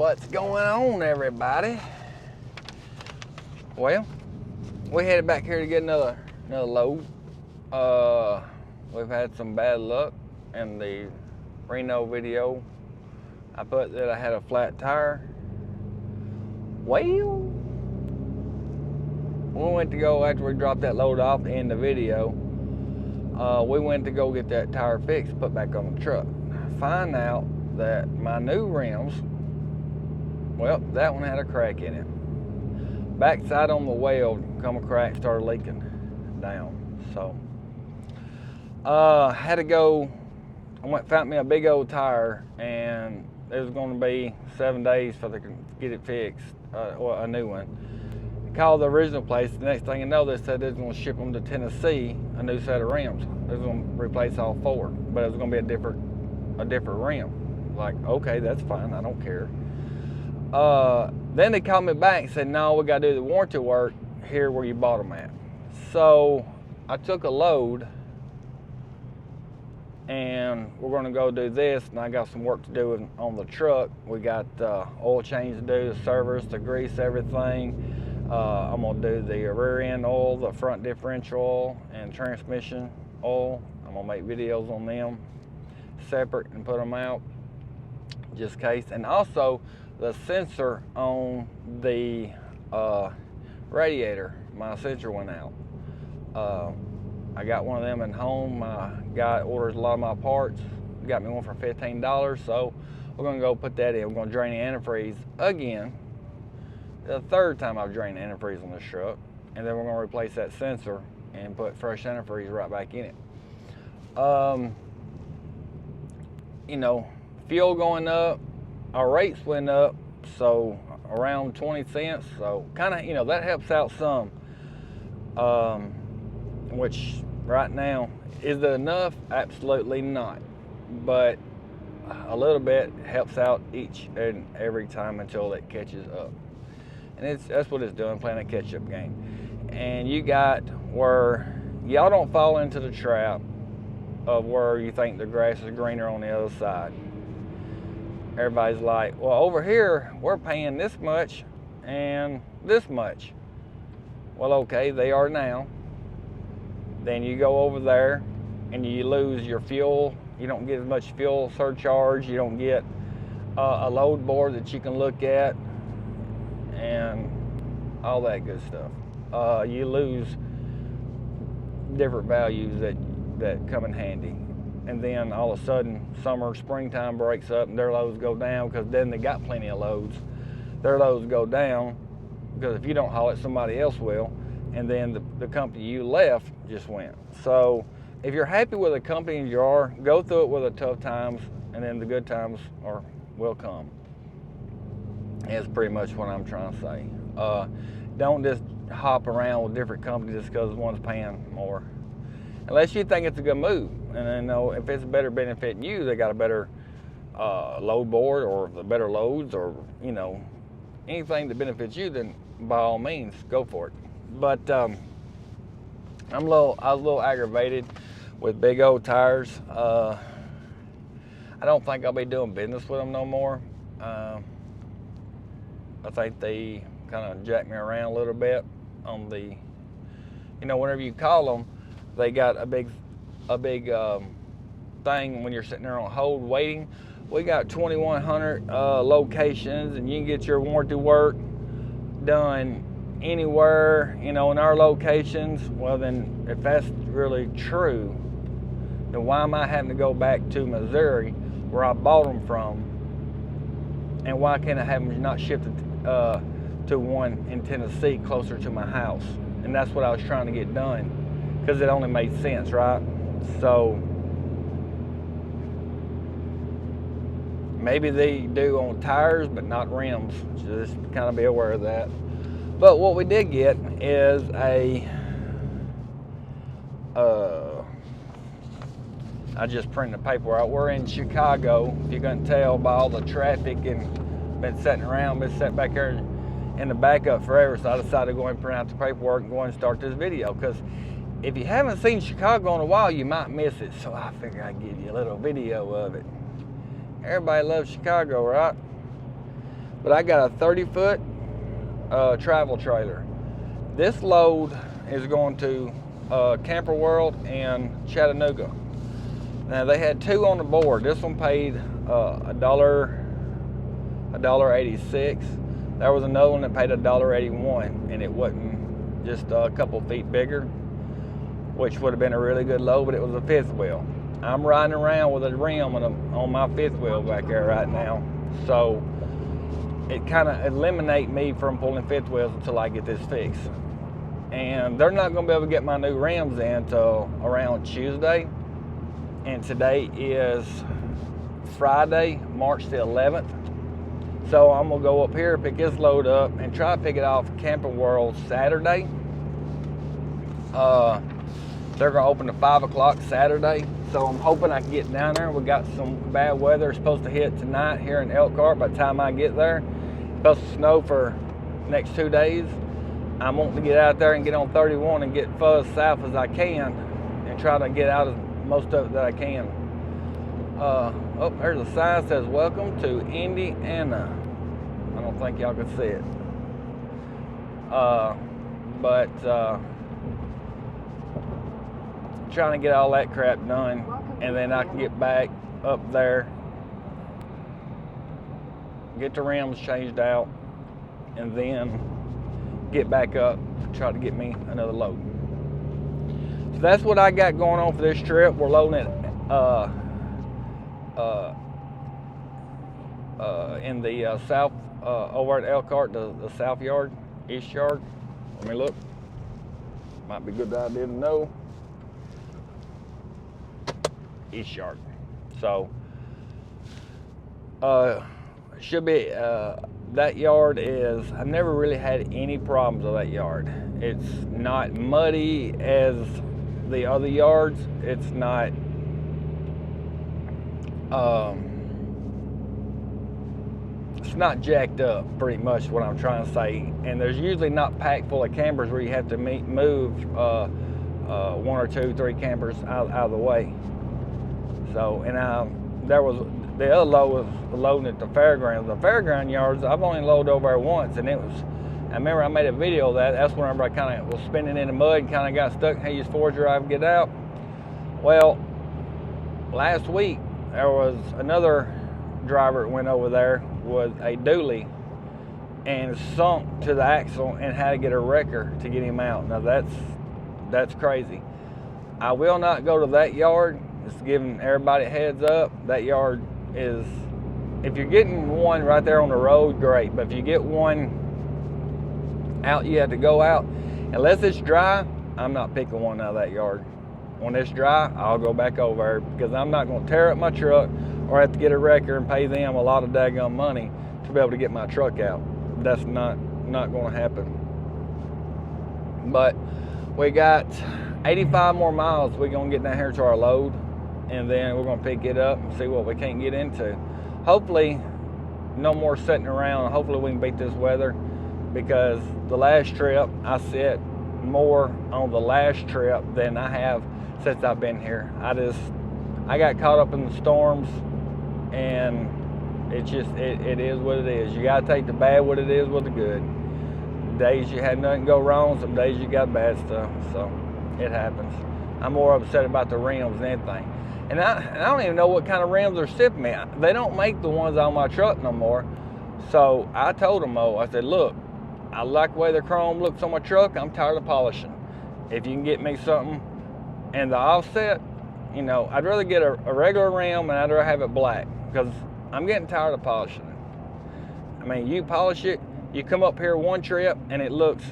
What's going on, everybody? Well, we headed back here to get another load. We've had some bad luck. In the Reno video, I put that I had a flat tire. Well, we went to go, after we dropped that load off in the video, we went to go get that tire fixed, put back on the truck. Find out that my new rims, well, that one had a crack in it. Backside on the weld come a crack, started leaking down. So had to go, I went found me a big old tire, and it was going to be 7 days for they could get it fixed, well, a new one. Called the original place. The next thing you know, they said they was going to ship them to Tennessee, a new set of rims. They was going to replace all four, but it was going to be a different rim. Like, okay, that's fine, I don't care. Then they called me back and said, no, we got to do the warranty work here where you bought them at. So I took a load, and we're going to go do this, and I got some work to do on the truck. We got oil change to do, the service, the grease, everything. I'm going to do the rear end oil, the front differential oil, and transmission oil. I'm going to make videos on them separate and put them out just in case. And also the sensor on the radiator, my sensor went out. I got one of them at home. My guy orders a lot of my parts. Got me one for $15, so we're gonna go put that in. We're gonna drain the antifreeze again. The third time I've drained the antifreeze on this truck. And then we're gonna replace that sensor and put fresh antifreeze right back in it. You know, fuel going up, our rates went up, so around 20 cents. So kind of, you know, that helps out some. Which right now, is it enough? Absolutely not. But a little bit helps out each and every time until it catches up. And that's what it's doing, playing a catch-up game. And you got where y'all don't fall into the trap of where you think the grass is greener on the other side. Everybody's like, well, over here, we're paying this much and this much. Well, okay, they are now. Then you go over there and you lose your fuel. You don't get as much fuel surcharge. You don't get a load board that you can look at and all that good stuff. You lose different values that come in handy. And then all of a sudden, summer, springtime breaks up and their loads go down, because then they got plenty of loads. Their loads go down because if you don't haul it, somebody else will. And then the company you left just went. So if you're happy with the company you are, go through it with the tough times, and then the good times will come. That's pretty much what I'm trying to say. Don't just hop around with different companies just because one's paying more. Unless you think it's a good move. And then, if it's a better benefit than you, they got a better load board or the better loads, or, you know, anything that benefits you, then by all means, go for it. But I was a little aggravated with big old tires. I don't think I'll be doing business with them no more. I think they kind of jack me around a little bit on the, you know, whenever you call them, they got a big thing when you're sitting there on hold waiting. We got 2,100 locations, and you can get your warranty work done anywhere, you know, in our locations. Well, then if that's really true, then why am I having to go back to Missouri where I bought them from, and why can't I have them not shipped to one in Tennessee closer to my house? And that's what I was trying to get done, because it only made sense, right? So maybe they do on tires but not rims. Just kind of be aware of that. But what we did get is I just printed the paper out. We're in Chicago, if you couldn't tell by all the traffic, and been sitting back here in the backup forever. So I decided to go and print out the paperwork and go and start this video, because if you haven't seen Chicago in a while, you might miss it. So I figured I'd give you a little video of it. Everybody loves Chicago, right? but I got a 30-foot travel trailer. This load is going to Camper World in Chattanooga. Now they had two on the board. This one paid $1.86. There was another one that paid $1.81, and it wasn't just a couple feet bigger, which would have been a really good load, but it was a fifth wheel. I'm riding around with a rim on my fifth wheel back there right now, so it kind of eliminates me from pulling fifth wheels until I get this fixed. And they're not going to be able to get my new rims in until around Tuesday, and today is Friday, March the 11th. So I'm gonna go up here, pick this load up, and try to pick it off Camper World Saturday. They're gonna open at 5 o'clock Saturday, so I'm hoping I can get down there. We got some bad weather supposed to hit tonight here in Elkhart. By the time I get there, it's supposed to snow for the next 2 days. I'm wanting to get out there and get on 31 and get as south as I can, and try to get out as most of it that I can. Oh, there's a sign that says "Welcome to Indiana." I don't think y'all can see it. But trying to get all that crap done, and then I can get back up there, get the rims changed out, and then get back up, try to get me another load. So that's what I got going on for this trip. We're loading it in the south, over at Elkhart, the south yard, east yard. Let me look. Might be a good idea to know. East yard. So should be that yard is, I've never really had any problems with that yard. It's not muddy as the other yards. It's not jacked up, pretty much what I'm trying to say. And there's usually not packed full of campers where you have to move 1 or 2, 3 campers out of the way. So, and there was, the other load was loading at the fairgrounds. The fairground yards, I've only loaded over there once, and it was, I remember I made a video of that. That's whenever I kind of was spinning in the mud and kind of got stuck and had to use forward drive to get out. Well, last week, there was another driver that went over there with a dually and sunk to the axle and had to get a wrecker to get him out. Now that's crazy. I will not go to that yard. Just giving everybody a heads up. That yard is, if you're getting one right there on the road, great. But if you get one out, you have to go out. Unless it's dry, I'm not picking one out of that yard. When it's dry, I'll go back over there, because I'm not going to tear up my truck or have to get a wrecker and pay them a lot of daggum money to be able to get my truck out. That's not going to happen. But we got 85 more miles we're going to get down here to our load, and then we're going to pick it up and see what we can't get into. Hopefully, no more sitting around. Hopefully we can beat this weather, because the last trip, I sit more on the last trip than I have since I've been here. I got caught up in the storms, and it's just, it is what it is. You got to take the bad what it is with the good. Days you had nothing go wrong, some days you got bad stuff, so it happens. I'm more upset about the rims than anything. And I don't even know what kind of rims they're shipping me. They don't make the ones on my truck no more. So I told them, I said, look, I like the way the chrome looks on my truck. I'm tired of polishing. If you can get me something and the offset, you know, I'd rather get a regular rim, and I'd rather have it black, because I'm getting tired of polishing it. I mean, you polish it, you come up here one trip and it looks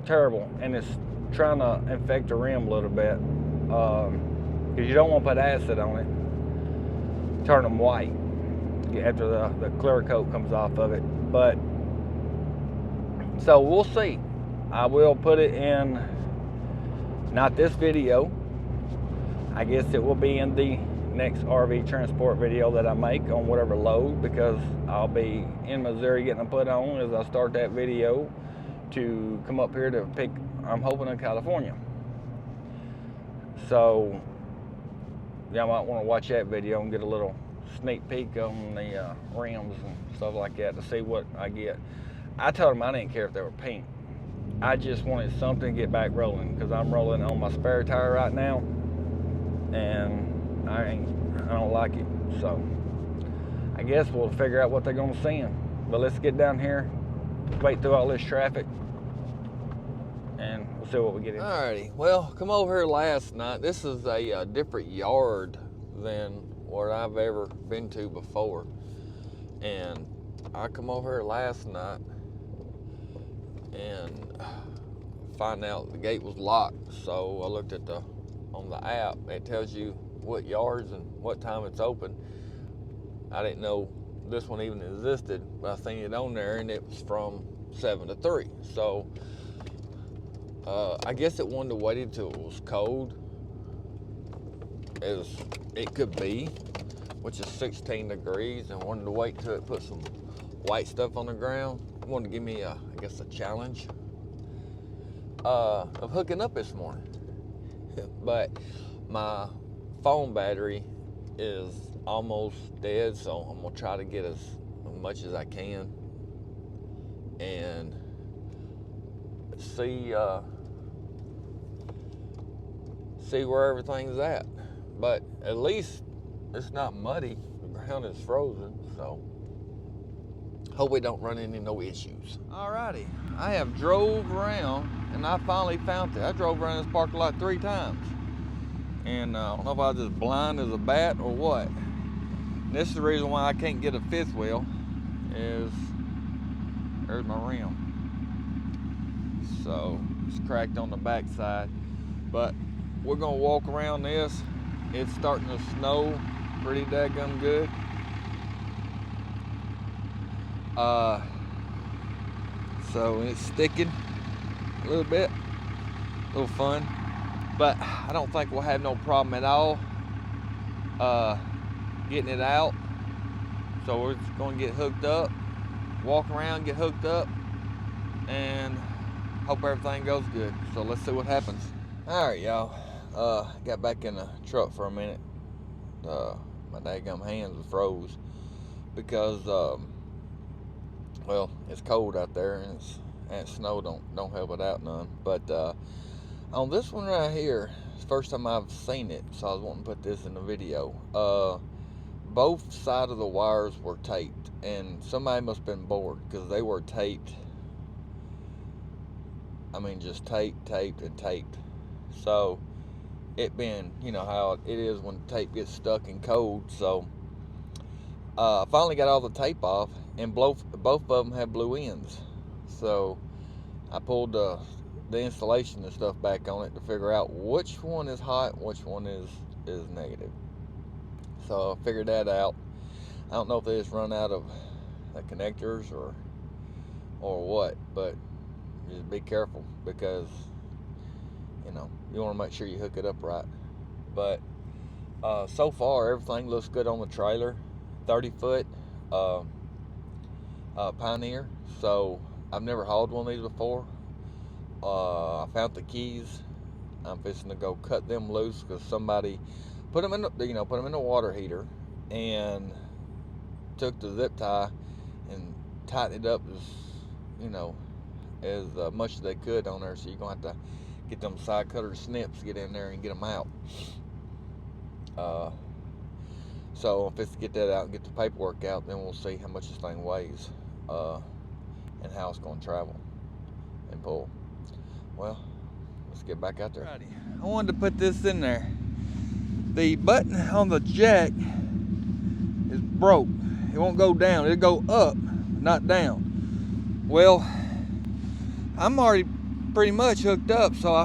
terrible, and it's trying to infect the rim a little bit, because you don't want to put acid on it, turn them white after the clear coat comes off of it. But so we'll see. I will put it in, not this video, I guess it will be in the next RV transport video that I make on whatever load, because I'll be in Missouri getting them put on as I start that video to come up here to pick, I'm hoping, in California. So y'all might want to watch that video and get a little sneak peek on the rims and stuff like that to see what I get. I told them I didn't care if they were pink. I just wanted something to get back rolling because I'm rolling on my spare tire right now, and I don't like it. So I guess we'll figure out what they're gonna send. But let's get down here, wait through all this traffic, and we'll see what we get into. Alrighty, well, come over here last night. This is a different yard than what I've ever been to before. And I come over here last night and find out the gate was locked. So I looked at on the app. It tells you what yards and what time it's open. I didn't know this one even existed, but I seen it on there, and it was from 7 to 3. So I guess it wanted to wait until it was cold, as it could be, which is 16 degrees, and wanted to wait till it put some white stuff on the ground. It wanted to give me I guess a challenge of hooking up this morning. But my phone battery is almost dead, so I'm gonna try to get as much as I can and see where everything's at. But at least it's not muddy. The ground is frozen, so hope we don't run into no issues. Alrighty, I have drove around and I finally found it. I drove around this parking lot 3 times, and I don't know if I was just blind as a bat or what. And this is the reason why I can't get a 5th wheel, is there's my rim. So it's cracked on the back side. But we're gonna walk around this. It's starting to snow pretty daggum good. So it's sticking a little bit, a little fun, but I don't think we'll have no problem at all getting it out. So we're just gonna get hooked up, walk around, get hooked up, and hope everything goes good. So let's see what happens. All right, y'all. Got back in the truck for a minute. My daggum hands were froze because well, it's cold out there, and snow don't help it out none. But on this one right here, it's the first time I've seen it, so I was wanting to put this in the video. Both sides of the wires were taped, and somebody must have been bored because they were taped. I mean, just taped and taped. So it been, you know how it is when tape gets stuck and cold. So I finally got all the tape off, and both of them had blue ends. So I pulled the installation and stuff back on it to figure out which one is hot and which one is negative. So I figured that out. I don't know if they just run out of the connectors or what, but just be careful because, you know, you want to make sure you hook it up right. But so far everything looks good on the trailer. 30-foot Pioneer. So I've never hauled one of these before. I found the keys. I'm fixing to go cut them loose because somebody put them in the water heater and took the zip tie and tightened it up as much as they could on there. So you're gonna have to get them side cutter snips, get in there and get them out. So if it's to get that out and get the paperwork out, then we'll see how much this thing weighs and how it's going to travel and pull. Well, let's get back out there. Alrighty. I wanted to put this in there. The button on the jack is broke. It won't go down. It'll go up, not down. Well, I'm already pretty much hooked up, so I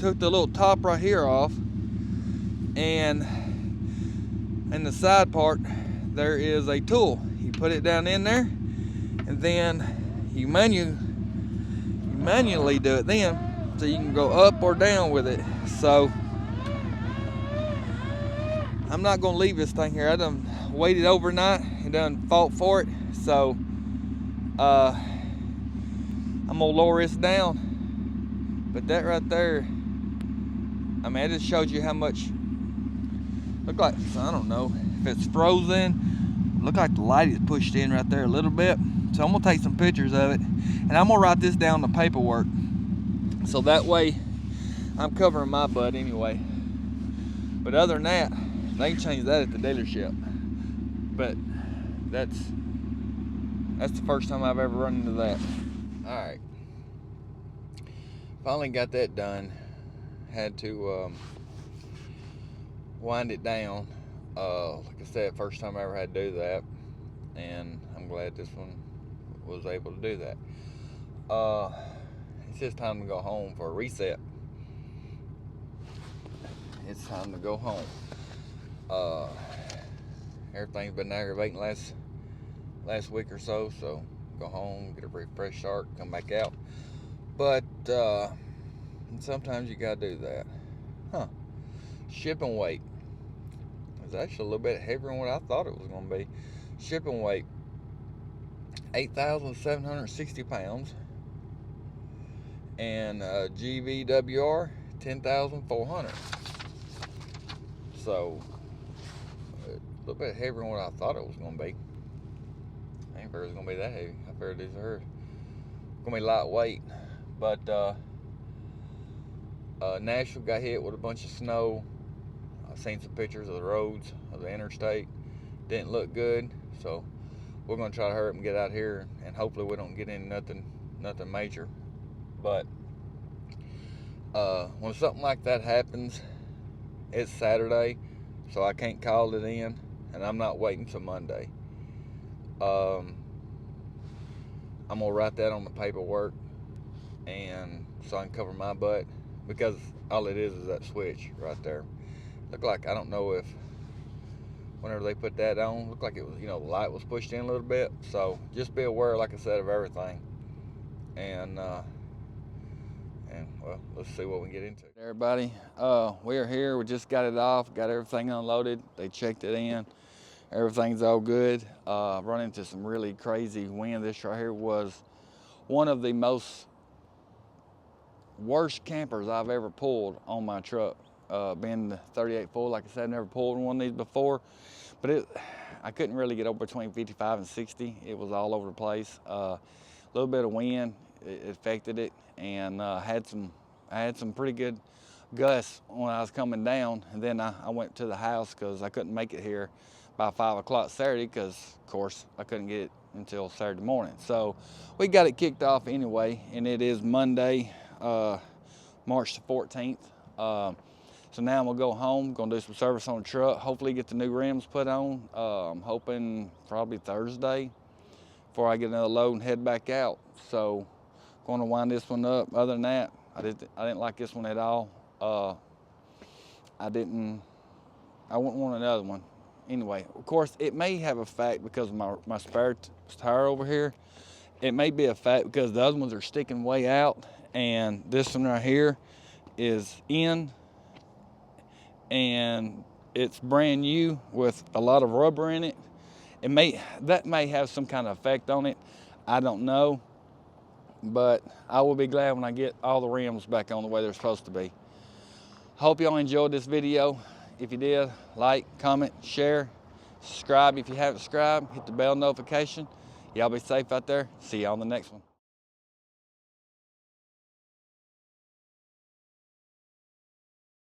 took the little top right here off, and in the side part there is a tool. You put it down in there, and then you manually do it then, so you can go up or down with it. So I'm not gonna leave this thing here. I done waited overnight and done fought for it, so I'm gonna lower this down. But that right there, I mean, it just showed you how much, look like, I don't know, if it's frozen. Look like the light is pushed in right there a little bit. So I'm gonna take some pictures of it, and I'm gonna write this down in the paperwork. So that way, I'm covering my butt anyway. But other than that, they can change that at the dealership. But that's the first time I've ever run into that. All right, finally got that done. Had to wind it down. Like I said, first time I ever had to do that, and I'm glad this one was able to do that. It's just time to go home for a reset. It's time to go home. Everything's been aggravating last week or so, so go home, get a refresh start, come back out. But sometimes you gotta do that. Shipping weight is actually a little bit heavier than what I thought it was gonna be. Shipping weight, 8,760 pounds, and GVWR 10,400. So a little bit heavier than what I thought it was gonna be. I ain't figured it was gonna be that heavy. I figured these are gonna be lightweight. But Nashville got hit with a bunch of snow. I've seen some pictures of the roads of the interstate. Didn't look good, so we're gonna try to hurry up and get out here, and hopefully we don't get in nothing major. But when something like that happens, it's Saturday, so I can't call it in, and I'm not waiting till Monday. I'm gonna write that on the paperwork, and so I can cover my butt, because all it is that switch right there. Look like, I don't know if whenever they put that on, looked like it was, the light was pushed in a little bit. So just be aware, like I said, of everything. And well, let's see what we get into. Everybody, we are here. We just got it off, got everything unloaded. They checked it in. Everything's all good. Run into some really crazy wind. This right here was one of the worst campers I've ever pulled on my truck. Being the 38 full, like I said, I've never pulled one of these before, but I couldn't really get over between 55 and 60. It was all over the place. A little bit of wind, it affected it, and I had some pretty good gusts when I was coming down. And then I went to the house because I couldn't make it here by 5 o'clock Saturday, because of course I couldn't get it until Saturday morning. So we got it kicked off anyway, and it is Monday, March the 14th. So now I'm gonna go home, gonna do some service on the truck, hopefully get the new rims put on. I'm hoping probably Thursday before I get another load and head back out. So gonna wind this one up. Other than that, I didn't like this one at all. I wouldn't want another one. Anyway, of course, it may have a fact because of my spare tire over here. It may be a fact because the other ones are sticking way out, and this one right here is in, and it's brand new with a lot of rubber in it. That may have some kind of effect on it. I don't know, but I will be glad when I get all the rims back on the way they're supposed to be. Hope y'all enjoyed this video. If you did, like, comment, share, subscribe if you haven't subscribed, hit the bell notification. Y'all be safe out there. See y'all on the next one.